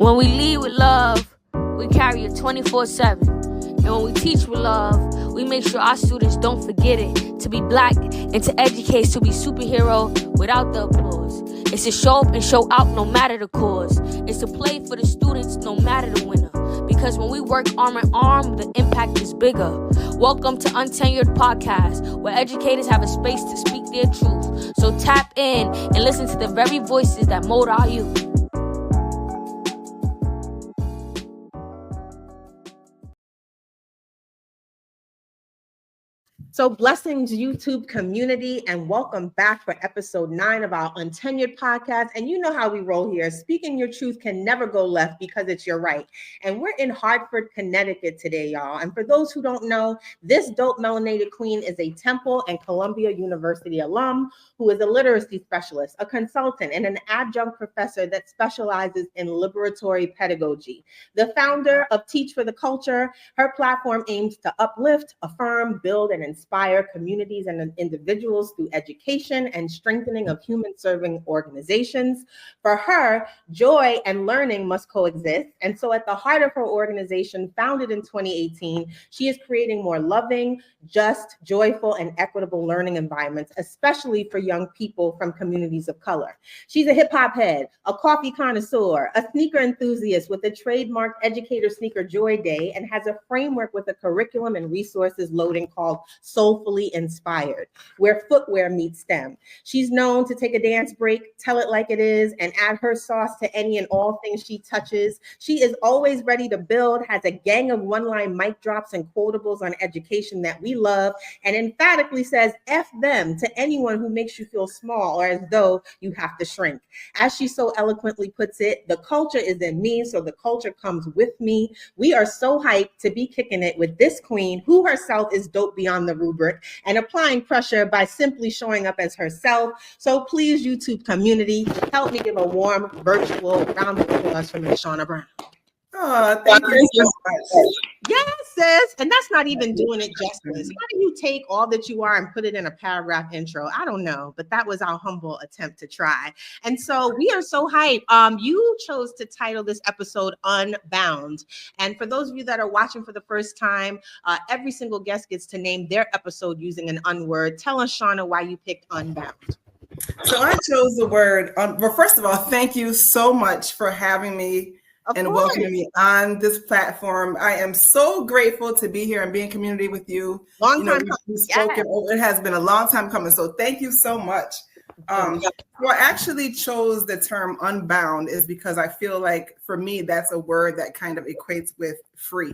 When we lead with love, we carry it 24/7. And when we teach with love, we make sure our students don't forget it. To be black and to educate, to be superhero without the applause. It's to show up and show out no matter the cause. It's to play for the students no matter the winner. Because when we work arm in arm, the impact is bigger. Welcome to Untenured Podcast, where educators have a space to speak their truth. So tap in and listen to the very voices that mold our youth. So blessings, YouTube community, and welcome back for episode 9 of our Untenured Podcast. And you know how we roll here. Speaking your truth can never go left because it's your right. And we're in Hartford, Connecticut today, y'all. And for those who don't know, this dope melanated queen is a Temple and Columbia University alum who is a literacy specialist, a consultant, and an adjunct professor that specializes in liberatory pedagogy. The founder of Teach for the Culture, her platform aims to uplift, affirm, build, and inspire communities and individuals through education and strengthening of human-serving organizations. For her, joy and learning must coexist. And so at the heart of her organization, founded in 2018, she is creating more loving, just, joyful, and equitable learning environments, especially for young people from communities of color. She's a hip-hop head, a coffee connoisseur, a sneaker enthusiast with a trademark Educator Sneaker Joy Day, and has a framework with a curriculum and resources loading called Soulfully Inspired, where footwear meets STEM. She's known to take a dance break, tell it like it is, and add her sauce to any and all things she touches. She is always ready to build, has a gang of one-line mic drops and quotables on education that we love, and emphatically says F them to anyone who makes you feel small or as though you have to shrink. As she so eloquently puts it, the culture is in me, so the culture comes with me. We are so hyped to be kicking it with this queen who herself is dope beyond the rubric and applying pressure by simply showing up as herself. So please, YouTube community, help me give a warm virtual round of applause for Ms. Shauna Brown. Oh, thank you so much. Yes, sis. And that's not even doing it justice. How do you take all that you are and put it in a paragraph intro? I don't know, but that was our humble attempt to try. And so we are so hyped. You chose to title this episode Unbound. And for those of you that are watching for the first time, every single guest gets to name their episode using an unword. Tell us, Shauna, why you picked Unbound. So I chose the word, well, first of all, thank you so much for having me and welcoming me on this platform. I am so grateful to be here and be in community with you. Long time coming. It has been a long time coming. So thank you so much. Well, I actually chose the term unbound is because I feel like for me, that's a word that kind of equates with free,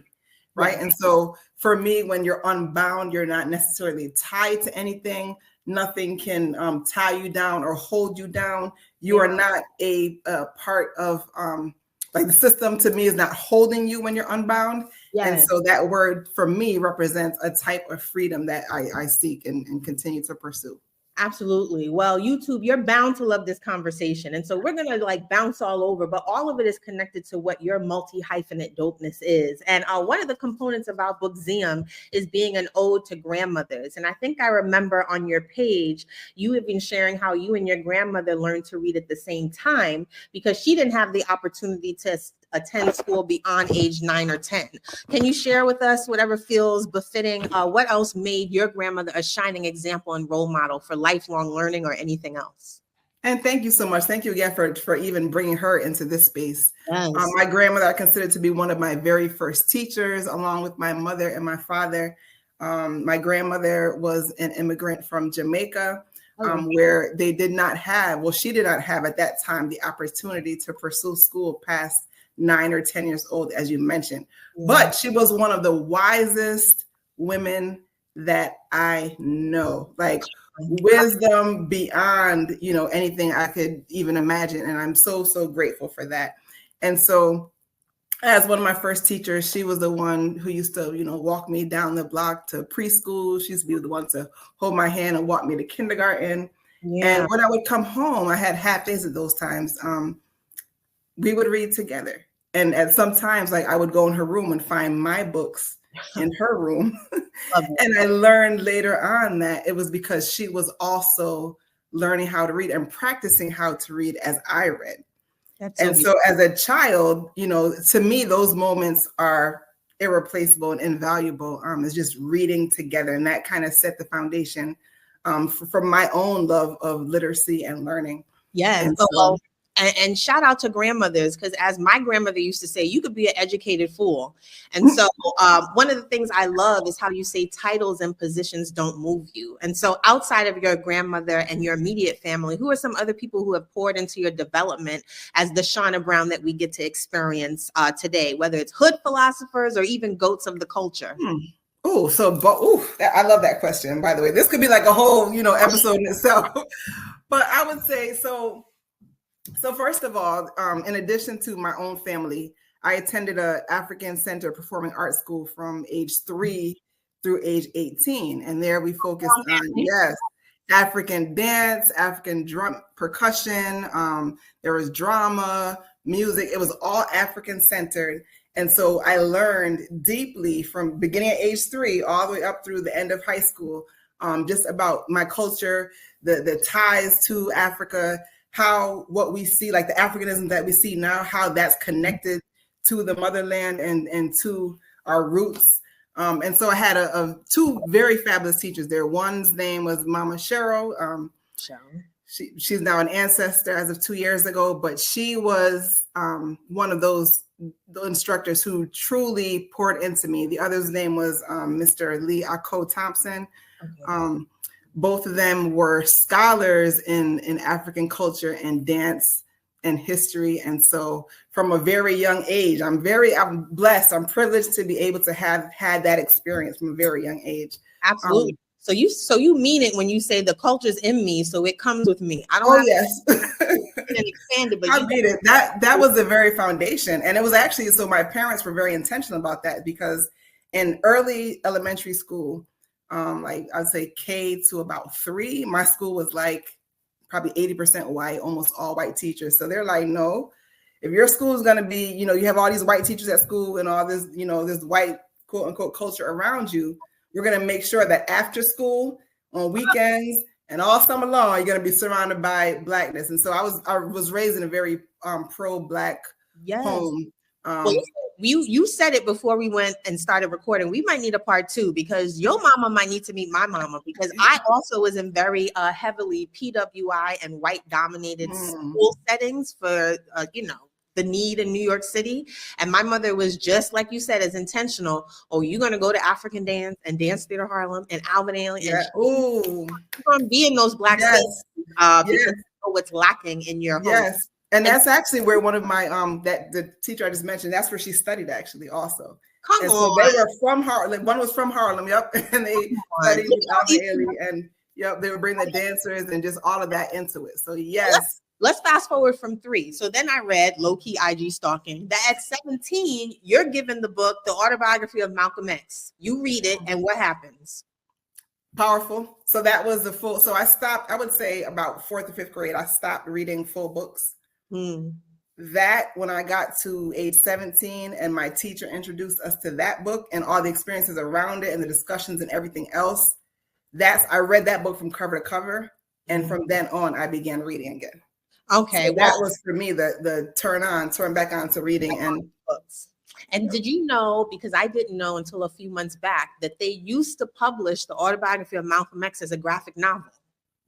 right? And so for me, when you're unbound, you're not necessarily tied to anything. Nothing can tie you down or hold you down. You are not a part of like the system to me is not holding you when you're unbound. Yes. And so that word for me represents a type of freedom that I seek and continue to pursue. Absolutely. Well, YouTube, you're bound to love this conversation. And so we're going to like bounce all over, but all of it is connected to what your multi-hyphenate dopeness is. And one of the components of our Bookseum is being an ode to grandmothers. And I think I remember on your page, you have been sharing how you and your grandmother learned to read at the same time because she didn't have the opportunity to attend school beyond age 9 or 10. Can you share with us whatever feels befitting? What else made your grandmother a shining example and role model for lifelong learning or anything else? And thank you so much. Thank you again for even bringing her into this space. Yes. My grandmother, I consider to be one of my very first teachers, along with my mother and my father. My grandmother was an immigrant from Jamaica, where they did not have, well, she did not have at that time the opportunity to pursue school past 9 or 10 years old, as you mentioned. But she was one of the wisest women that I know, like wisdom beyond, anything I could even imagine. And I'm so, so grateful for that. And so as one of my first teachers, she was the one who used to, walk me down the block to preschool. She used to be the one to hold my hand and walk me to kindergarten. And when I would come home, I had half days at those times. We would read together. And at sometimes, like I would go in her room and find my books in her room. And I learned later on that it was because she was also learning how to read and practicing how to read as I read. And so as a child, to me, those moments are irreplaceable and invaluable. It's just reading together. And that kind of set the foundation for my own love of literacy and learning. Yes. And shout out to grandmothers, because as my grandmother used to say, you could be an educated fool. And so one of the things I love is how you say titles and positions don't move you. And so outside of your grandmother and your immediate family, who are some other people who have poured into your development as the Shauna Brown that we get to experience today, whether it's hood philosophers or even goats of the culture? I love that question, by the way. This could be like a whole, episode in itself. But I would say, so first of all, in addition to my own family, I attended an African Center Performing Arts School from age 3 through age 18. And there we focused on, African dance, African drum percussion. There was drama, music. It was all African centered. And so I learned deeply from beginning at age 3 all the way up through the end of high school, just about my culture, the ties to Africa, what we see, like the Africanism that we see now, how that's connected to the motherland and to our roots. And so I had two very fabulous teachers there. One's name was Mama Cheryl. She's now an ancestor as of 2 years ago, but she was one of the instructors who truly poured into me. The other's name was Mr. Lee Ako Thompson. Okay. Both of them were scholars in African culture and dance and history. And so from a very young age, I'm blessed. I'm privileged to be able to have had that experience from a very young age. Absolutely. So you mean it when you say the culture's in me, so it comes with me. I don't expand it, but I mean it. That was the very foundation. And it was actually, so my parents were very intentional about that, because in early elementary school, like I'd say K to about 3, my school was like probably 80% white, almost all white teachers. So they're like, no, if your school is going to be, you have all these white teachers at school and all this, this white quote unquote culture around you, we're going to make sure that after school, on weekends, and all summer long, you're going to be surrounded by Blackness. And so I was raised in a very pro-Black home. You said it before we went and started recording. We might need a part 2, because your mama might need to meet my mama, because I also was in very heavily PWI and white dominated school settings for, the need in New York City. And my mother was just like you said, as intentional. Oh, you're going to go to African dance and Dance Theater Harlem and Alvin Ailey. And you're going to be in those Black states because you know what's lacking in your home. Yes. And that's actually where one of my, the teacher I just mentioned, that's where she studied actually also. Come on. So they were from Harlem. One was from Harlem, yep. And they studied Alvin Ailey, and they would bring the dancers and just all of that into it. So yes. Let's fast forward from 3. So then I read low-key IG stalking that at 17, you're given the book, The Autobiography of Malcolm X. You read it, and what happens? Powerful. So that was so I stopped, I would say about 4th or 5th grade, I stopped reading full books. That when I got to age 17 and my teacher introduced us to that book and all the experiences around it and the discussions and everything else, I read that book from cover to cover. And from then on, I began reading again. Okay. So that was for me the turn back on to reading and books. And did you know, because I didn't know until a few months back, that they used to publish The Autobiography of Malcolm X as a graphic novel?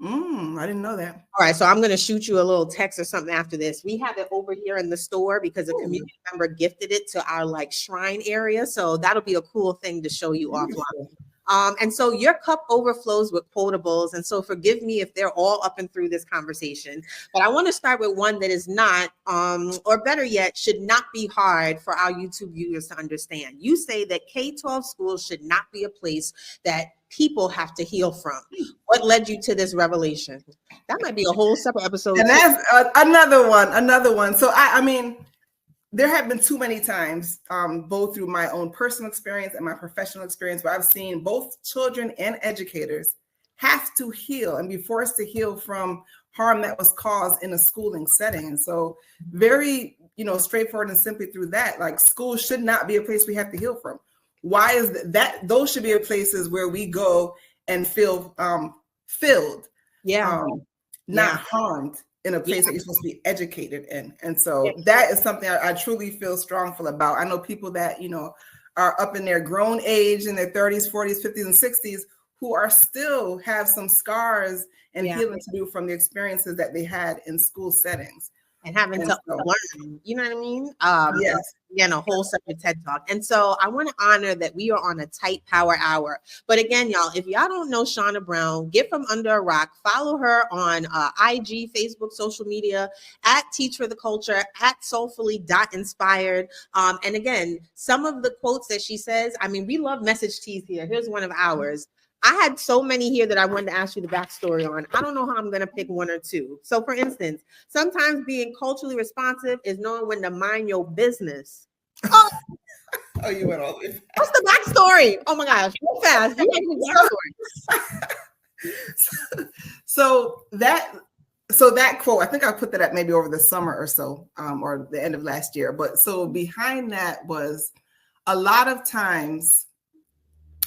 I didn't know that. All right, so I'm going to shoot you a little text or something after this. We have it over here in the store because a community member gifted it to our shrine area. So that'll be a cool thing to show you offline. And so your cup overflows with quotables. And so forgive me if they're all up and through this conversation, but I want to start with one that is not, or better yet, should not be hard for our YouTube viewers to understand. You say that K-12 schools should not be a place that people have to heal from. What led you to this revelation? That might be a whole separate episode. And that's another one. So I mean, there have been too many times, both through my own personal experience and my professional experience, where I've seen both children and educators have to heal and be forced to heal from harm that was caused in a schooling setting. And so very, straightforward and simply through that, school should not be a place we have to heal from. Why is that? Those should be places where we go and feel filled, not harmed. in a place that you're supposed to be educated in. And so that is something I truly feel strongful about. I know people that, you know, are up in their grown age in their 30s, 40s, 50s, and 60s who are still have some scars and healing to do from the experiences that they had in school settings. And having to learn, you know what I mean? Yes. Again, a whole separate TED Talk. And so I want to honor that we are on a tight power hour. But again, y'all, if y'all don't know Shauna Brown, get from under a rock. Follow her on IG, Facebook, social media, at Teach for the Culture, at soulfully.inspired. And again, some of the quotes that she says, I mean, we love message teas here. Here's one of ours. I had so many here that I wanted to ask you the backstory on. I don't know how I'm going to pick one or two. So for instance, sometimes being culturally responsive is knowing when to mind your business. Oh, you went all the way fast. What's the backstory? Oh my gosh, so fast. So that quote, I think I put that up maybe over the summer or so, or the end of last year. But so behind that was a lot of times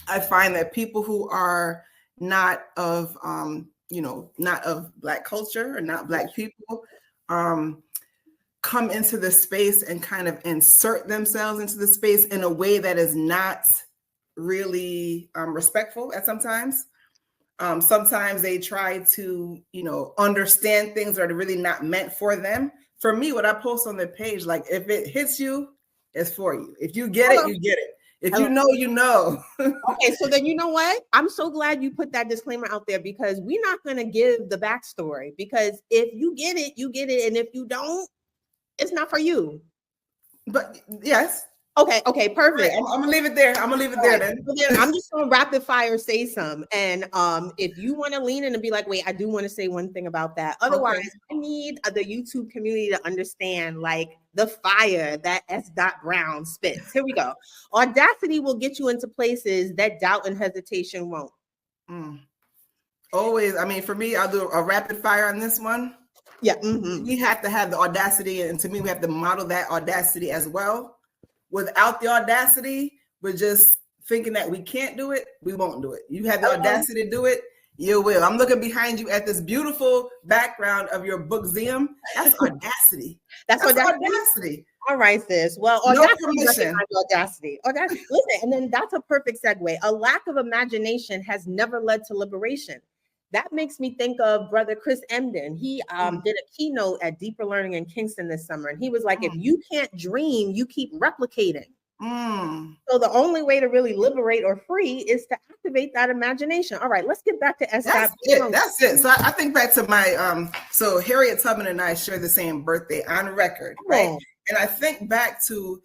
I find that people who are not of, not of Black culture or not Black people, come into the space and kind of insert themselves into the space in a way that is not really respectful at sometimes. Sometimes they try to, understand things that are really not meant for them. For me, what I post on the page, like if it hits you, it's for you. If you get it, you get it. If you know, you know. Okay, so then you know what? I'm so glad you put that disclaimer out there because we're not going to give the backstory because if you get it, you get it. And if you don't, it's not for you. But yes. Okay, perfect. I'm gonna leave it there. Then. I'm just gonna rapid fire say some. And if you want to lean in and be like, wait, I do want to say one thing about that. Otherwise, I need the YouTube community to understand like the fire that S. Brown spits. Here we go. Audacity will get you into places that doubt and hesitation won't. Always. I mean, for me, I'll do a rapid fire on this one. Yeah. We have to have the audacity, and to me, we have to model that audacity as well. Without the audacity, we're just thinking that we can't do it. We won't do it. You have the audacity to do it. You will. I'm looking behind you at this beautiful background of your Bookseum. That's audacity. That's audacity. All right, sis. Well, audacity. Listen, and then that's a perfect segue. A lack of imagination has never led to liberation. That makes me think of Brother Chris Emden. He did a keynote at Deeper Learning in Kingston this summer. And he was like, if you can't dream, you keep replicating. So the only way to really liberate or free is to activate that imagination. All right, let's get back to S. That's it. So I think back to my, so Harriet Tubman and I share the same birthday on record, right? And I think back to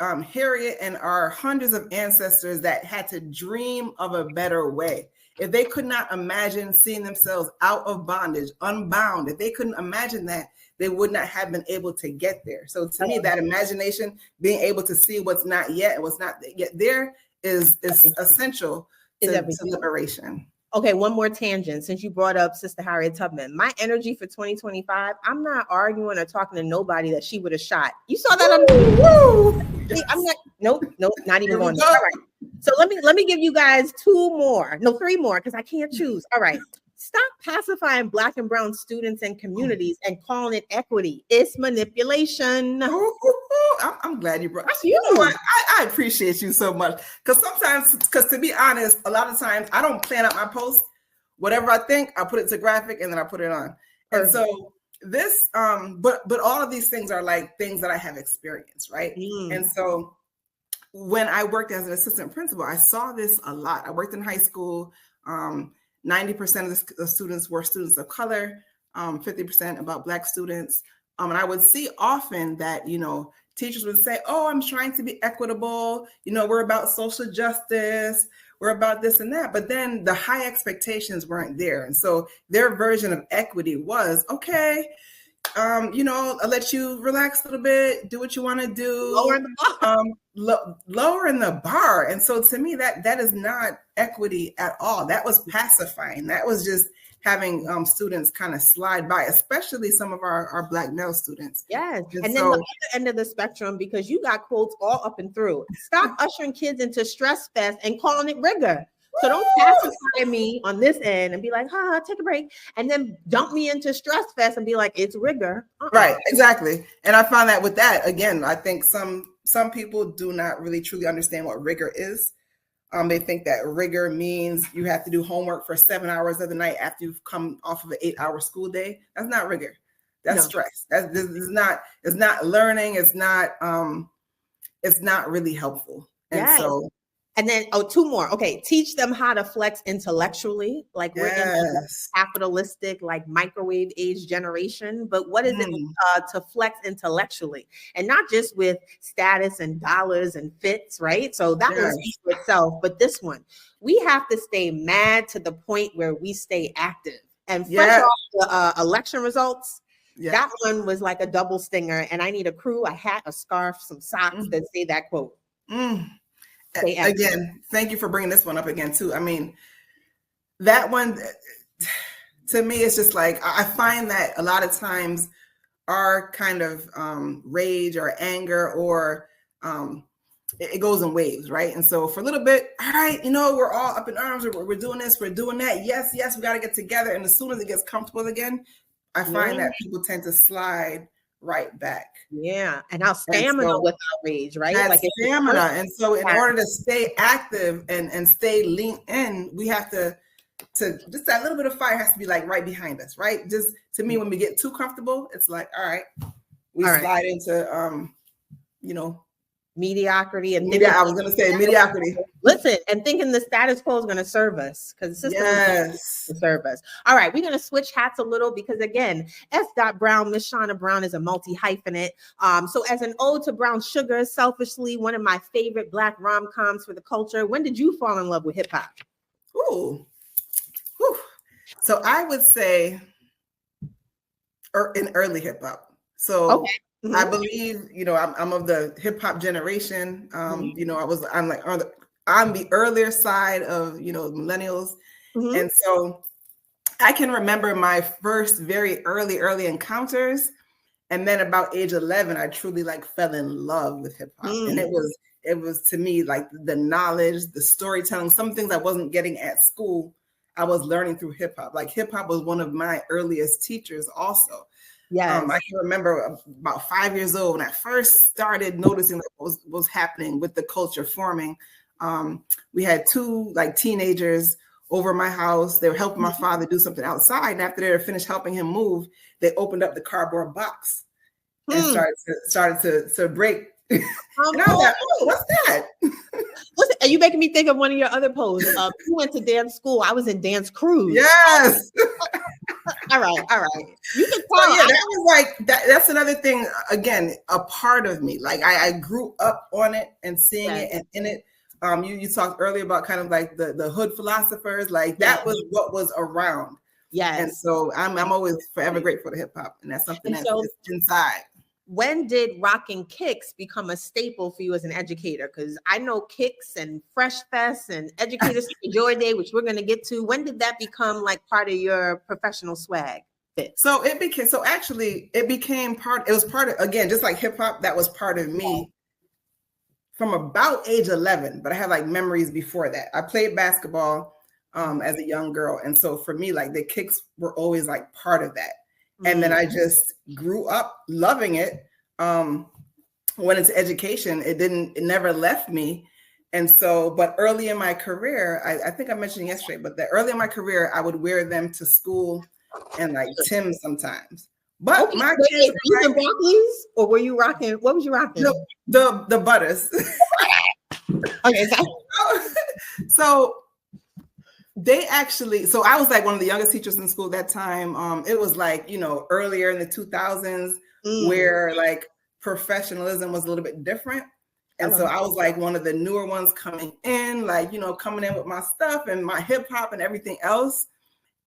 Harriet and our hundreds of ancestors that had to dream of a better way. If they could not imagine seeing themselves out of bondage, unbound, if they couldn't imagine that, they would not have been able to get there. So to me, that imagination, being able to see what's not yet and what's not yet there is essential to liberation. Okay, one more tangent. Since you brought up Sister Harriet Tubman, my energy for 2025, I'm not arguing or talking to nobody that she would have shot. You saw that on the I'm like, nope, not even going there. All right. So let me give you guys three more, because I can't choose. All right. Stop pacifying Black and brown students and communities and calling it equity. It's manipulation. I'm glad you brought that. You know what? I appreciate you so much. Because to be honest, a lot of times I don't plan out my post. Whatever I think, I put it to graphic and then I put it on. And so this, but all of these things are like things that I have experienced, right? And so when I worked as an assistant principal, I saw this a lot. I worked in high school. 90% of the students were students of color, 50% about Black students. And I would see often that, teachers would say, oh, I'm trying to be equitable. We're about social justice. We're about this and that. But then the high expectations weren't there. And so their version of equity was, okay, I'll let you relax a little bit, do what you want to do. Lowering the bar. And so to me, that is not equity at all. That was pacifying. That was just having students kind of slide by, especially some of our Black male students. Yes. And then the other end of the spectrum, because you got quotes all up and through. Stop ushering kids into stress fest and calling it rigor. So don't pacify me on this end and be like, take a break. And then dump me into stress fest and be like, it's rigor. Right, exactly. And I found that with that, again, I think some people do not really truly understand what rigor is. They think that rigor means you have to do homework for 7 hours of the night after you've come off of an 8-hour school day. That's not rigor. That's stress. It's not learning. It's not really helpful. And so. And then, two more. Okay. Teach them how to flex intellectually. Like we're in a capitalistic, like microwave age generation. But what is it to flex intellectually? And not just with status and dollars and fits, right? So that one speaks for itself. But this one, we have to stay mad to the point where we stay active. And fresh off the election results, that one was like a double stinger. And I need a crew, a hat, a scarf, some socks that say that quote. Again, thank you for bringing this one up again too. I mean, that one to me is just like, I find that a lot of times our kind of rage or anger or it goes in waves, right? And so for a little bit, all right, we're all up in arms, we're doing this, we're doing that. Yes, we got to get together. And as soon as it gets comfortable again, I find that people tend to slide right back. Yeah. And our stamina with outrage, right? Like stamina. And so in order to stay active and stay lean in, we have to just that little bit of fire has to be like right behind us, right? Just to me, when we get too comfortable, it's like, all right, we slide into mediocrity and I was going to say mediocrity. Listen, and thinking the status quo is going to serve us because the system is going to serve us. All right, we're going to switch hats a little because again, S. Brown, Miss Shauna Brown is a multi-hyphenate. So as an ode to brown sugar, selfishly, one of my favorite Black rom-coms for the culture. When did you fall in love with hip hop? Ooh. Whew. So I would say in early hip hop. So I believe, I'm of the hip hop generation. I'm on the earlier side of, millennials. And so I can remember my first very early encounters. And then about age 11, I truly fell in love with hip hop. And it was to me like the knowledge, the storytelling, some things I wasn't getting at school, I was learning through hip hop. Like hip hop was one of my earliest teachers also. I can remember about 5 years old when I first started noticing what was happening with the culture forming. We had two teenagers over my house. They were helping my father do something outside. And after they were finished helping him move, they opened up the cardboard box and started to break. And I was like, oh, what's that? Listen, are you making me think of one of your other posts? You went to dance school. I was in dance crews. Yes. All right. You can tell. That was that's another thing. Again, a part of me. Like I grew up on it and seeing it and in it. You talked earlier about kind of like the hood philosophers. Like that was what was around. Yes. And so I'm always forever grateful to hip hop, and that's something that's inside. When did rocking kicks become a staple for you as an educator? Because I know kicks and Fresh Fest and Educators Joy Day, which we're going to get to. When did that become part of your professional swag? So it became part. It was part of, again, just like hip hop. That was part of me from about age 11. But I have memories before that. I played basketball as a young girl, and so for me, the kicks were always part of that. And then I just grew up loving it. Went into education. It never left me. And so, but early in my career, I think I mentioned yesterday, but early in my career, I would wear them to school and Tim's sometimes. But my kids were Barclays, or were you rocking? What was you rocking? The Butters. Okay. So they actually, so I was one of the youngest teachers in school at that time. It was earlier in the 2000s where professionalism was a little bit different. And so I was one of the newer ones coming in, coming in with my stuff and my hip hop and everything else.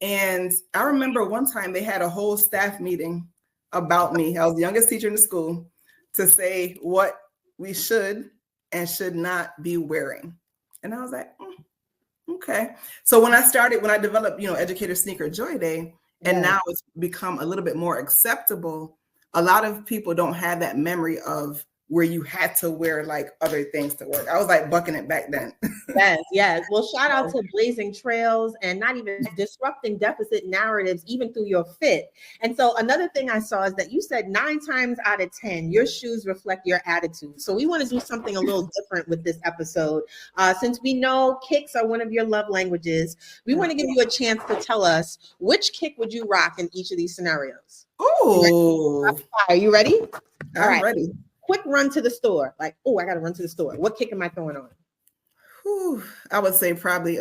And I remember one time they had a whole staff meeting about me. I was the youngest teacher in the school to say what we should and should not be wearing. And I was like, okay. So when I developed, Educator Sneaker Joy Day, and now it's become a little bit more acceptable, a lot of people don't have that memory of where you had to wear like other things to work. I was like bucking it back then. Yes. Well, shout out to blazing trails and not even disrupting deficit narratives, even through your fit. And so another thing I saw is that you said 9 times out of 10, your shoes reflect your attitude. So we want to do something a little different with this episode. Since we know kicks are one of your love languages, we want to give you a chance to tell us which kick would you rock in each of these scenarios. Oh, are you ready? I'm ready. Quick run to the store. Like, oh, I got to run to the store. What kick am I throwing on? Whew, I would say probably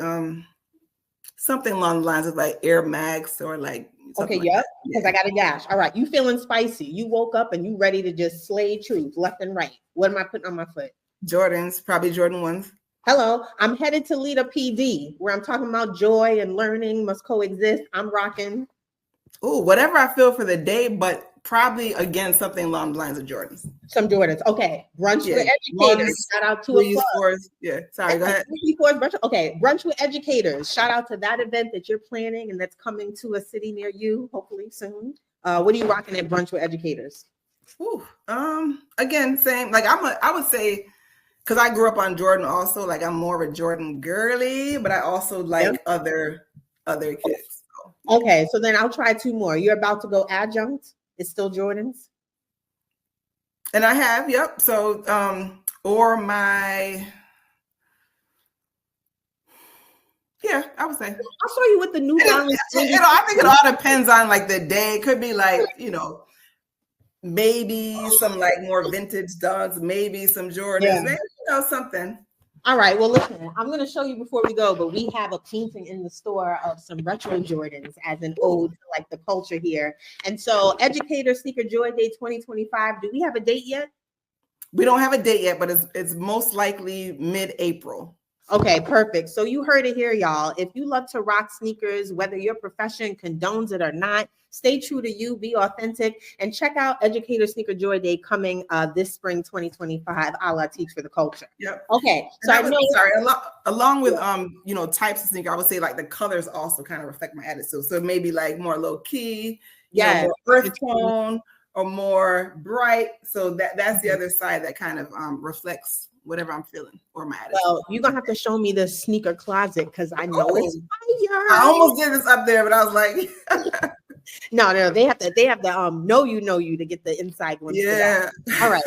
something along the lines of like Air Max or like. Okay, yep. Because I got a dash. All right, you feeling spicy? You woke up and you ready to just slay truth left and right. What am I putting on my foot? Jordans, probably Jordan 1s. Hello, I'm headed to lead a PD where I'm talking about joy and learning must coexist. I'm rocking. Oh, whatever I feel for the day, but probably again something along the lines of Jordans. Some Jordans. Okay, brunch with educators. Shout out to a plug. Yeah, sorry, go ahead. Okay, brunch with educators. Shout out to that event that you're planning and that's coming to a city near you, hopefully soon. What are you rocking at brunch with educators? Ooh, again, same. Like I would say, because I grew up on Jordan also. Like I'm more of a Jordan girly, but I also like other kids. So. Okay, so then I'll try 2 more. You're about to go adjunct. It's still Jordans. And I have, yep. So, or my, yeah, I would say. I saw you with the New Balance. I think it all depends on like the day. It could be like, maybe some like more vintage dogs, maybe some Jordans, maybe, something. All right, well, listen, I'm going to show you before we go, but we have a painting in the store of some retro Jordans as an ode to like the culture here. And so Educator Sneaker Joy Day 2025, do we have a date yet? We don't have a date yet, but it's most likely mid-April. Okay, perfect. So you heard it here, y'all. If you love to rock sneakers, whether your profession condones it or not, stay true to you, be authentic, and check out Educator Sneaker Joy Day coming this spring 2025, a la Teach for the Culture. Yep. Okay. So along with types of sneaker, I would say like the colors also kind of reflect my attitude. So maybe like more low key, more earth tone, or more bright. So that's the other side that kind of reflects whatever I'm feeling or my attitude. Well, you're gonna have to show me the sneaker closet because I know it's fire. I almost did this up there, but I was like, no, they have to know you to get the inside one. Yeah. All right.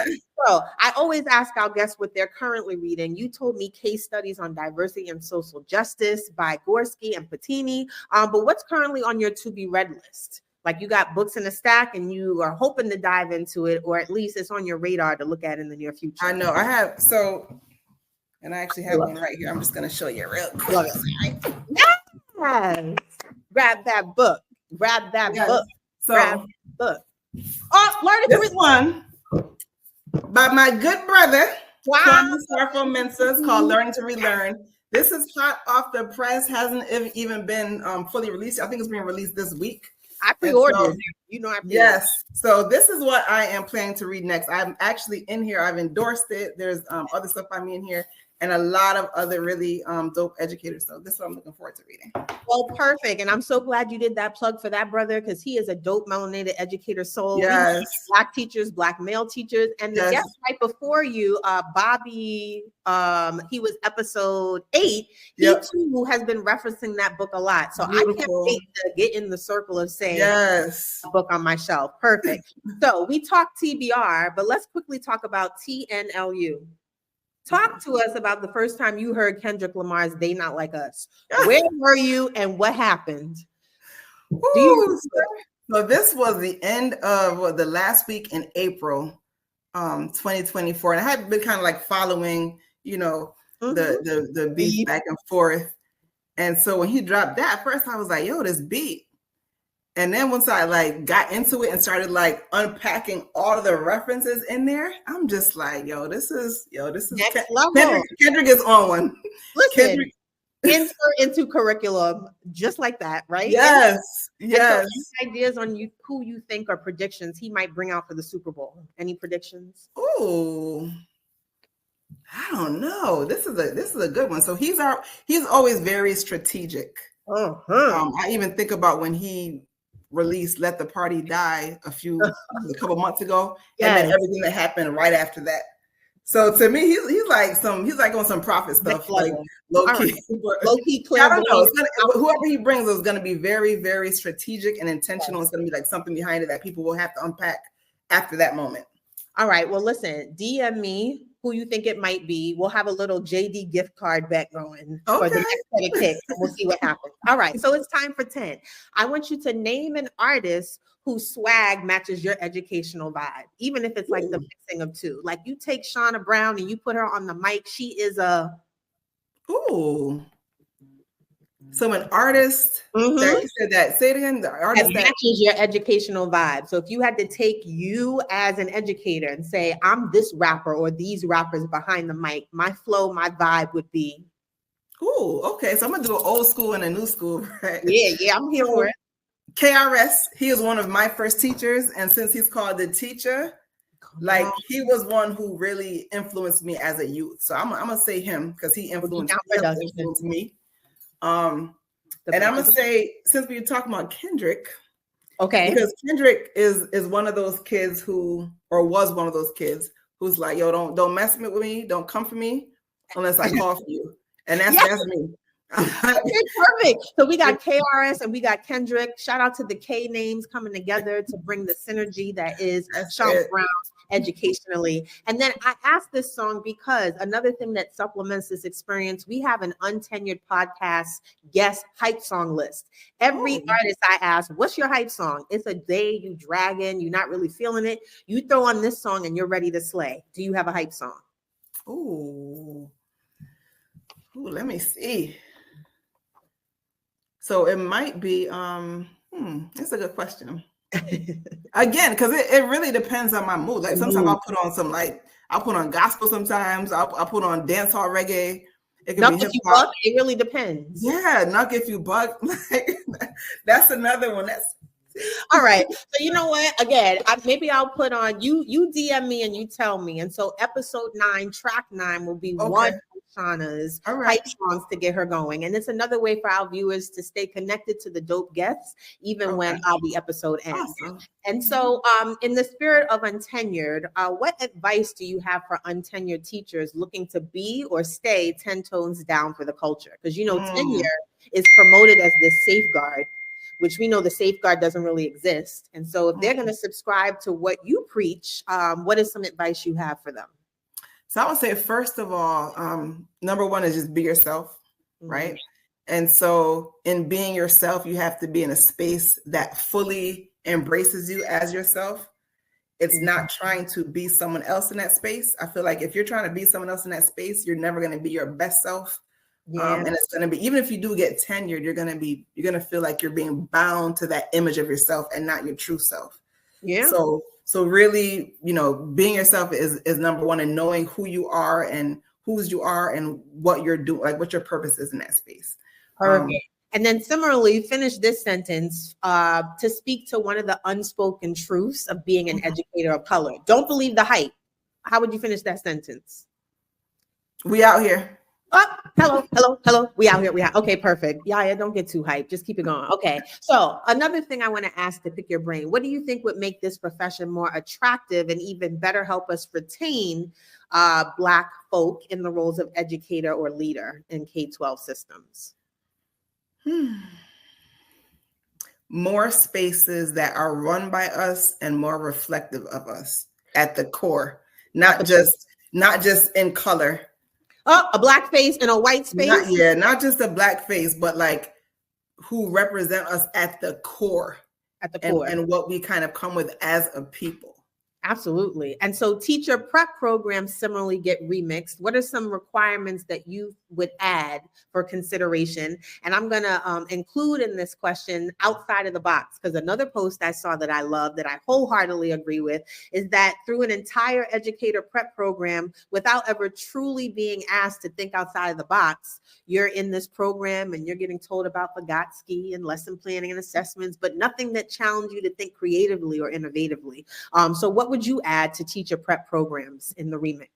So I always ask our guests what they're currently reading. You told me Case Studies on Diversity and Social Justice by Gorski and Patini. But what's currently on your to be read list? Like you got books in the stack and you are hoping to dive into it, or at least it's on your radar to look at in the near future. I know I have. So, and I actually have one right here. I'm just going to show you real quick. Yes. Grab that book. Grab that book. So, grab that book. Oh, learn this one by my good brother. Wow. From Mensa. It's called Learning to Relearn. This is hot off the press. Hasn't even been fully released. I think it's being released this week. I pre-ordered. Yes. So this is what I am planning to read next. I'm actually in here. I've endorsed it. There's other stuff by me in here and a lot of other really dope educators. So this is what I'm looking forward to reading. Well, perfect. And I'm so glad you did that plug for that brother because he is a dope melanated educator soul. Yes. Black teachers, Black male teachers. And the guest right before you, Bobby, he was episode 8. He too has been referencing that book a lot. So I can't wait to get in the circle of saying a book on my shelf. Perfect. So we talked TBR, but let's quickly talk about TNLU. Talk to us about the first time you heard Kendrick Lamar's They Not Like Us. Where were you and what happened? So this was the end of the last week in April 2024. And I had been kind of like following, the beat back and forth. And so when he dropped that, first I was like, yo, this beat. And then once I like got into it and started like unpacking all of the references in there, I'm just like, this is next level. Kendrick is on one. Listen, insert into curriculum just like that, right? Yes. So ideas on who you think are predictions he might bring out for the Super Bowl. Any predictions? Oh, I don't know. This is a good one. So he's always very strategic. I even think about when he released Let the Party Die a couple months ago, and then everything that happened right after that. So to me, he's like on some profit stuff, like low key. Right. Low key, I don't know. Whoever he brings is going to be very, very strategic and intentional. Yes. It's going to be like something behind it that people will have to unpack after that moment. All right. Well, listen, DM me who you think it might be. We'll have a little JD gift card bet going for the next set of kicks. We'll see what happens. All right. So it's time for 10. I want you to name an artist whose swag matches your educational vibe, even if it's like the mixing of two. Like you take Shauna Brown and you put her on the mic. She is a... Ooh. So an artist, that you said that, say it again, the artist that matches your educational vibe. So if you had to take you as an educator and say, I'm this rapper or these rappers behind the mic, my flow, my vibe would be. Ooh, okay. So I'm gonna do an old school and a new school, right? Yeah, I'm here for it. KRS, he is one of my first teachers. And since he's called the teacher, like he was one who really influenced me as a youth. So I'm gonna say him because he influenced me. And I'm gonna say, since we were talking about Kendrick, because Kendrick is one of those kids who, or was one of those kids who's like, yo, don't mess with me, don't come for me unless I call for you, and that's me. Okay, perfect. So we got KRS and we got Kendrick. Shout out to the K names coming together to bring the synergy that is Shauna Brown educationally. And then I asked this song because another thing that supplements this experience, we have an untenured podcast guest hype song list. Every artist I ask, what's your hype song? It's a day you dragging, you're not really feeling it. You throw on this song and you're ready to slay. Do you have a hype song? Ooh, let me see. So it might be, that's a good question. Again, because it really depends on my mood. Like sometimes I'll put on I'll put on gospel sometimes. I'll put on dancehall reggae. It can be hip hop. It really depends. Yeah, knock if you buck. That's another one. All right. So you know what? Again, maybe I'll put on you DM me and you tell me. And so episode 9, track 9 will be one of Shauna's hype songs to get her going. And it's another way for our viewers to stay connected to the dope guests, even when the episode ends. Awesome. And so in the spirit of untenured, what advice do you have for untenured teachers looking to be or stay 10 tones down for the culture? Because, you know, tenure is promoted as this safeguard, which we know the safeguard doesn't really exist. And so if they're going to subscribe to what you preach, what is some advice you have for them? So I would say, first of all, number one is just be yourself, right? And so in being yourself, you have to be in a space that fully embraces you as yourself. It's not trying to be someone else in that space. I feel like if you're trying to be someone else in that space, you're never going to be your best self. And it's going to be, even if you do get tenured, you're going to feel like you're being bound to that image of yourself and not your true self. Yeah. So really, you know, being yourself is number one, and knowing who you are and whose you are and what you're doing, like what your purpose is in that space. Perfect. And then similarly, finish this sentence to speak to one of the unspoken truths of being an educator of color. Don't believe the hype. How would you finish that sentence? We out here. Oh, hello. We out here. Okay, perfect. Yeah, don't get too hyped. Just keep it going. Okay. So another thing I want to ask to pick your brain, what do you think would make this profession more attractive and even better help us retain Black folk in the roles of educator or leader in K-12 systems? More spaces that are run by us and more reflective of us at the core, not just in color. Oh, a Black face in a white space? Not just a Black face, but like who represent us at the core. And what we kind of come with as a people. Absolutely. And so teacher prep programs similarly get remixed. What are some requirements that you would add for consideration? And I'm going to include in this question outside of the box, because another post I saw that I love, that I wholeheartedly agree with, is that through an entire educator prep program, without ever truly being asked to think outside of the box, you're in this program and you're getting told about Vygotsky and lesson planning and assessments, but nothing that challenge you to think creatively or innovatively. So what would you add to teacher prep programs in the remix?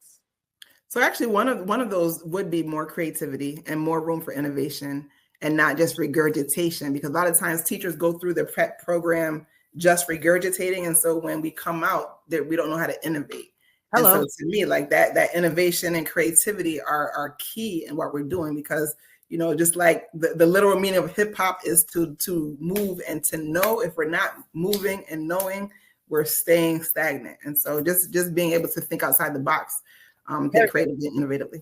So actually one of those would be more creativity and more room for innovation and not just regurgitation, because a lot of times teachers go through the prep program just regurgitating. And so when we come out there, we don't know how to innovate. And so to me, like that innovation and creativity are key in what we're doing, because, you know, just like the literal meaning of hip hop is to move and to know. If we're not moving and knowing, we're staying stagnant. And so just being able to think outside the box, think creatively and innovatively.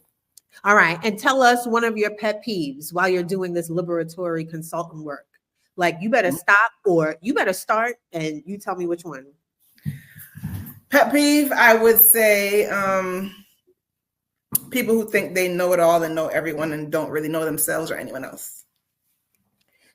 All right. And tell us one of your pet peeves while you're doing this liberatory consultant work. Like, you better stop or you better start, and you tell me which one. Pet peeve, I would say people who think they know it all and know everyone and don't really know themselves or anyone else.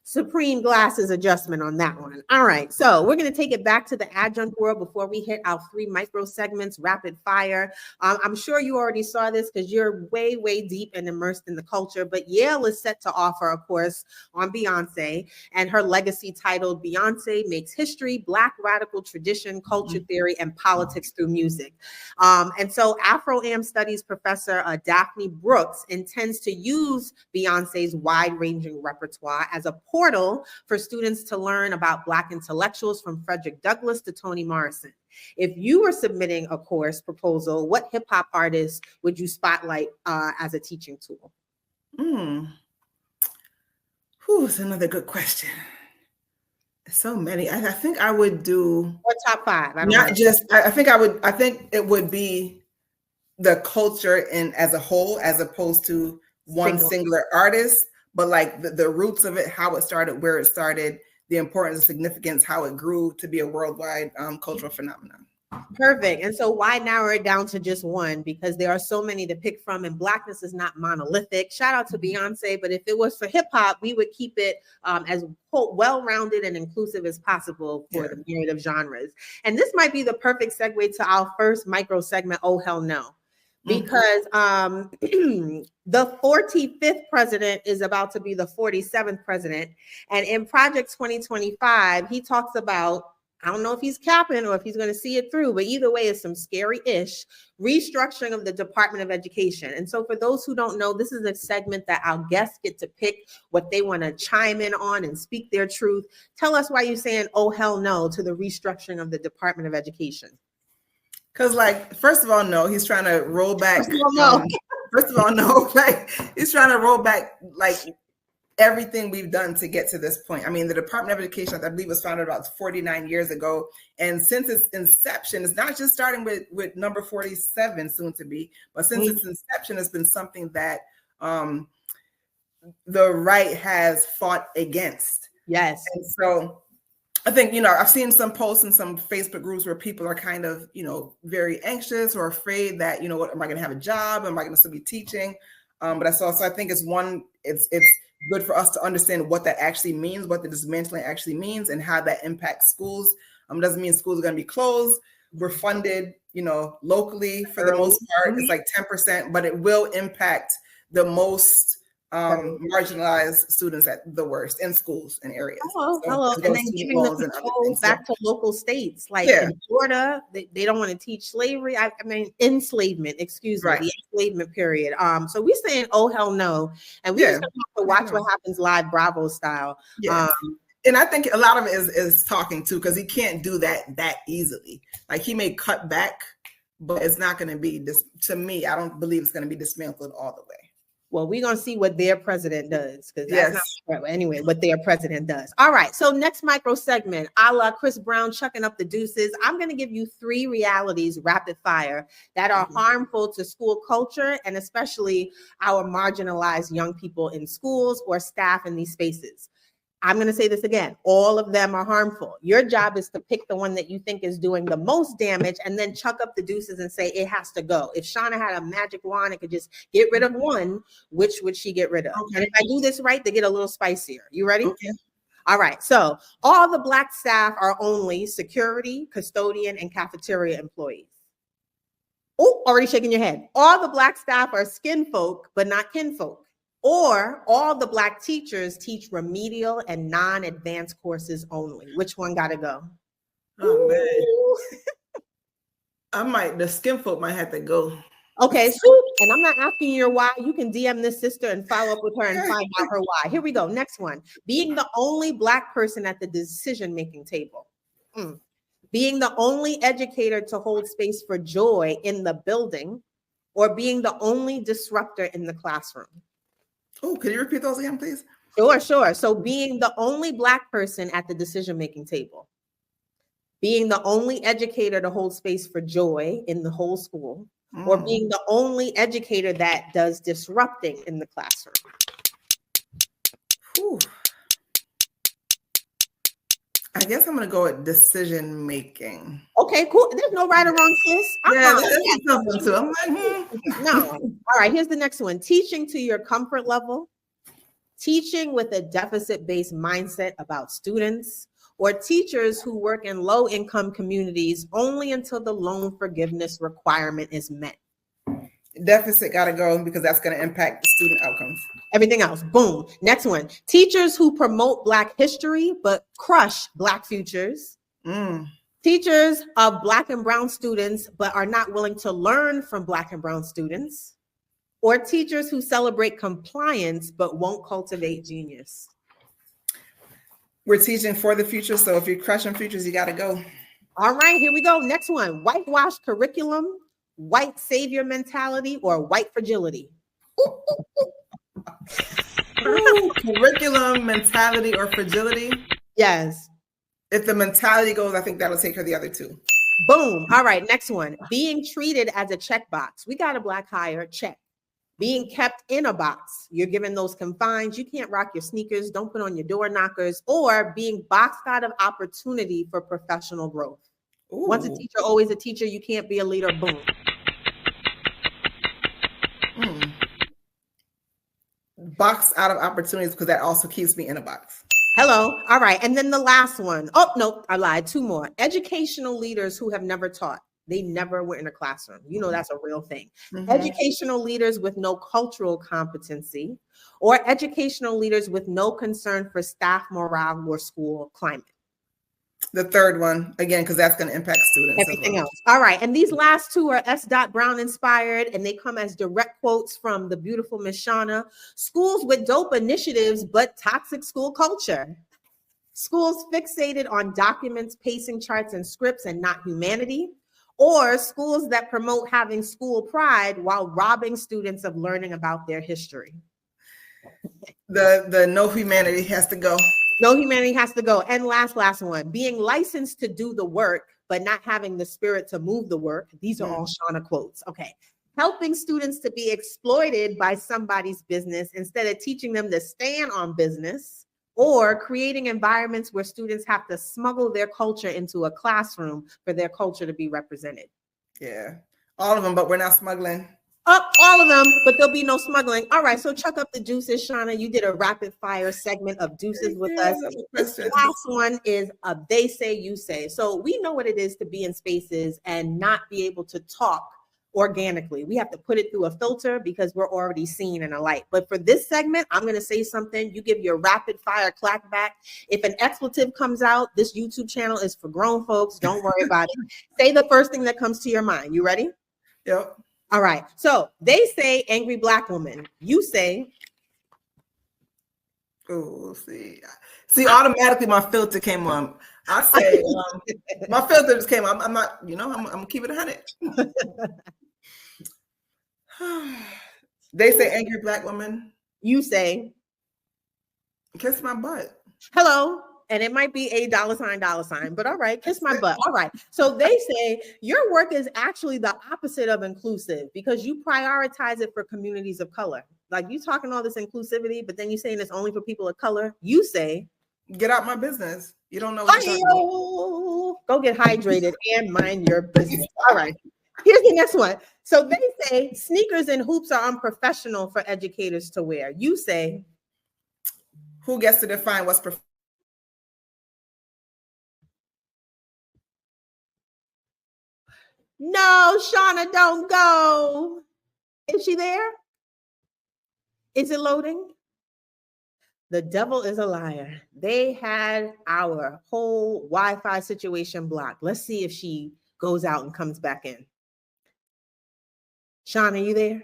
Supreme glasses adjustment on that one. All right, so we're going to take it back to the adjunct world before we hit our 3 micro segments, rapid fire. I'm sure you already saw this because you're way, way deep and immersed in the culture, but Yale is set to offer a course on Beyonce and her legacy titled Beyonce Makes History, Black Radical Tradition, Culture Theory, and Politics Through Music. And so Afro-Am Studies professor Daphne Brooks intends to use Beyonce's wide-ranging repertoire as a portal for students to learn about Black intellectuals from Frederick Douglass to Toni Morrison. If you were submitting a course proposal, what hip hop artists would you spotlight as a teaching tool? It's another good question. So many. I think I would do. What top 5? I think it would be the culture in as a whole, as opposed to one singular artist. But like the roots of it, how it started, where it started, the importance and significance, how it grew to be a worldwide cultural phenomenon. Perfect. And so why narrow it down to just one? Because there are so many to pick from, and Blackness is not monolithic. Shout out to Beyonce, but if it was for hip hop, we would keep it as quote well-rounded and inclusive as possible for the myriad of genres. And this might be the perfect segue to our first micro segment, Oh Hell No. Because the 45th president is about to be the 47th president. And in Project 2025, he talks about, I don't know if he's capping or if he's going to see it through, but either way, it's some scary-ish restructuring of the Department of Education. And so for those who don't know, this is a segment that our guests get to pick what they want to chime in on and speak their truth. Tell us why you're saying, oh, hell no, to the restructuring of the Department of Education. Because, like, first of all, no, he's trying to roll back. First of all, no, like, he's trying to roll back, like, everything we've done to get to this point. I mean, the Department of Education, I believe, was founded about 49 years ago. And since its inception, it's not just starting with number 47, soon to be, but since its inception, it's been something that the right has fought against. Yes. And so I think, you know, I've seen some posts in some Facebook groups where people are kind of, you know, very anxious or afraid that, you know, what, am I going to have a job? Am I going to still be teaching? But I think it's good for us to understand what that actually means, what the dismantling actually means, and how that impacts schools. Doesn't mean schools are going to be closed. We're funded, you know, locally for the most part. It's like 10%, but it will impact the most marginalized students at the worst in schools and areas. Hello. And then giving the control back to local states. Like in Florida, they don't want to teach slavery. I mean, enslavement, excuse me, the enslavement period. So we're saying, oh, hell no. And we just have to watch what happens live Bravo style. And I think a lot of it is talking too, because he can't do that easily. Like, he may cut back, but it's not going to be this. To me, I don't believe it's going to be dismantled all the way. Well, we're going to see what their president does, because that's not anyway, what their president does. All right. So next micro segment, a la Chris Brown chucking up the deuces. I'm going to give you 3 realities, rapid fire, that are harmful to school culture, and especially our marginalized young people in schools or staff in these spaces. I'm going to say this again. All of them are harmful. Your job is to pick the one that you think is doing the most damage and then chuck up the deuces and say it has to go. If Shauna had a magic wand and could just get rid of one, which would she get rid of? Okay. And if I do this right, they get a little spicier. You ready? Okay. All right. So all the Black staff are only security, custodian, and cafeteria employees. Oh, already shaking your head. All the Black staff are skin folk, but not kinfolk. Or all the Black teachers teach remedial and non-advanced courses only. Which one got to go? Oh, man. The skin folk might have to go. Okay, so, and I'm not asking you why. You can DM this sister and follow up with her and find out her why. Here we go. Next one. Being the only Black person at the decision-making table. being the only educator to hold space for joy in the building, or being the only disruptor in the classroom? Oh, could you repeat those again, please? Sure. So being the only Black person at the decision-making table, being the only educator to hold space for joy in the whole school, or being the only educator that does disrupting in the classroom. Whew. I guess I'm going to go with decision making. Okay, cool. There's no right or wrong, sis. Yeah, that's something too. I'm like, No. All right, here's the next one. Teaching to your comfort level, teaching with a deficit-based mindset about students, or teachers who work in low-income communities only until the loan forgiveness requirement is met. Deficit got to go because that's going to impact the student outcomes. Everything else, boom. Next one. Teachers who promote Black history but crush Black futures. Teachers of Black and brown students but are not willing to learn from Black and brown students. Or teachers who celebrate compliance but won't cultivate genius. We're teaching for the future, so if you're crushing futures, you got to go. All right, here we go. Next one. Whitewash curriculum, white savior mentality, or white fragility. Curriculum, mentality, or fragility? Yes. If the mentality goes, I think that'll take her the other two. Boom. All right, next one. Being treated as a checkbox. We got a Black hire, check. Being kept in a box. You're given those confines. You can't rock your sneakers. Don't put on your door knockers. Or being boxed out of opportunity for professional growth. Ooh. Once a teacher, always a teacher. You can't be a leader. Boom. Box out of opportunities, because that also keeps me in a box. Hello. All right. And then the last one. Oh, no, I lied. Two more. Educational leaders who have never taught. They never were in a classroom. You know, that's a real thing. Educational leaders with no cultural competency, or educational leaders with no concern for staff morale or school climate. The third one, again, because that's going to impact students. Everything else. All right. And these last two are S. Brown inspired, and they come as direct quotes from the beautiful Miss Shauna. Schools with dope initiatives, but toxic school culture. Schools fixated on documents, pacing charts, and scripts, and not humanity. Or schools that promote having school pride while robbing students of learning about their history. The no humanity has to go. No humanity has to go. And last one, being licensed to do the work, but not having the spirit to move the work. These are all Shauna quotes. Okay. Helping students to be exploited by somebody's business instead of teaching them to stand on business, or creating environments where students have to smuggle their culture into a classroom for their culture to be represented. Yeah. All of them, but we're not smuggling. All of them, but there'll be no smuggling. All right, so chuck up the juices, Shauna. You did a rapid fire segment of deuces with us. This last one is a they say, you say. So we know what it is to be in spaces and not be able to talk organically. We have to put it through a filter because we're already seen in a light. But for this segment, I'm going to say something. You give your rapid fire clack back. If an expletive comes out, this YouTube channel is for grown folks. Don't worry about it. Say the first thing that comes to your mind. You ready? Yep. All right. So they say angry Black woman. You say. Oh, see, automatically my filter came on. I say my filter just came on. I'm not, I'm gonna keep it 100. They say angry Black woman. You say kiss my butt. Hello. And it might be a $sign, but all right, kiss my butt. All right. So they say your work is actually the opposite of inclusive because you prioritize it for communities of color. Like you talking all this inclusivity, but then you saying it's only for people of color. You say, get out my business. You don't know what you're talking about. Go get hydrated and mind your business. All right. Here's the next one. So they say sneakers and hoops are unprofessional for educators to wear. You say, who gets to define what's professional? No, Shauna, don't go. Is she there? Is it loading? The devil is a liar. They had our whole Wi-Fi situation blocked. Let's see if she goes out and comes back in. Shauna, you there?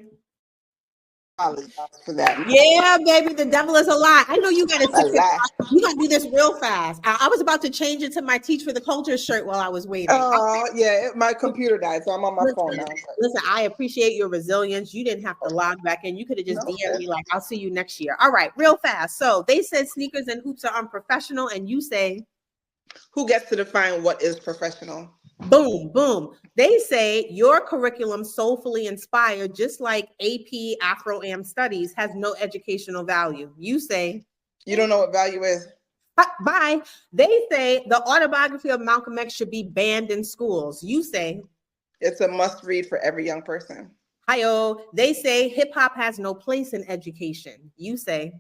for that. Yeah, baby, the devil is a lie. I know you got to sit there. You got to do this real fast. I was about to change it to my Teach for the Culture shirt while I was waiting. Oh, yeah, my computer died, so I'm on my phone now. Listen, I appreciate your resilience. You didn't have to log back in. You could have just DM'd me like, I'll see you next year. All right, real fast. So they said sneakers and hoops are unprofessional, and you say? Who gets to define what is professional? Boom, boom. They say your curriculum soulfully inspired, just like AP Afro-Am Studies has no educational value. You say? You don't know what value is. Bye. They say the autobiography of Malcolm X should be banned in schools. You say? It's a must read for every young person. Hi-oh. They say hip hop has no place in education. You say?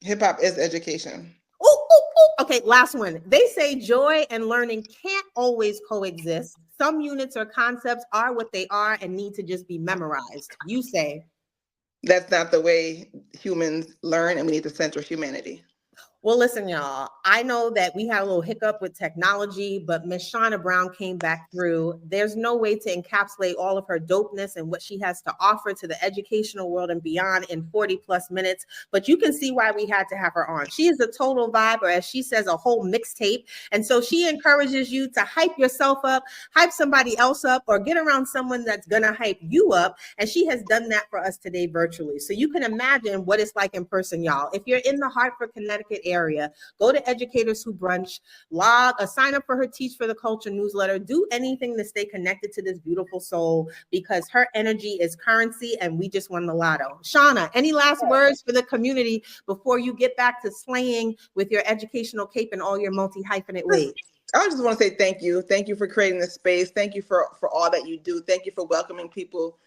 Hip hop is education. Ooh, ooh, ooh. Okay, last one. They say joy and learning can't always coexist. Some units or concepts are what they are and need to just be memorized. You say? That's not the way humans learn, and we need to center humanity. Well, listen, y'all, I know that we had a little hiccup with technology, but Miss Shauna Brown came back through. There's no way to encapsulate all of her dopeness and what she has to offer to the educational world and beyond in 40 plus minutes. But you can see why we had to have her on. She is a total vibe, or as she says, a whole mixtape. And so she encourages you to hype yourself up, hype somebody else up, or get around someone that's going to hype you up. And she has done that for us today virtually. So you can imagine what it's like in person, y'all. If you're in the Hartford, Connecticut area, go to Educators Who Brunch, sign up for her Teach for the Culture newsletter, do anything to stay connected to this beautiful soul, because her energy is currency and we just won the lotto. Shauna, any last words for the community before you get back to slaying with your educational cape and all your multi-hyphenate ways? I just want to say thank you. Thank you for creating this space. Thank you for all that you do. Thank you for welcoming people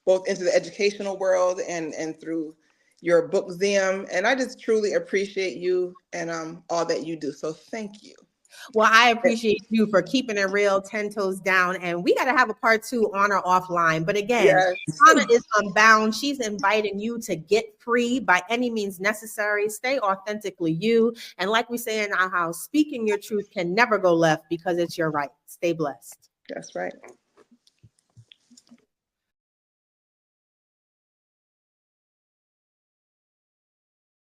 both into the educational world and through your Bookseum. And I just truly appreciate you and all that you do. So thank you. Well, I appreciate you for keeping it real, 10 toes down. And we got to have a part 2 on or offline. But again, yes. Shauna is unbound. She's inviting you to get free by any means necessary. Stay authentically you. And like we say in our house, speaking your truth can never go left because it's your right. Stay blessed. That's right.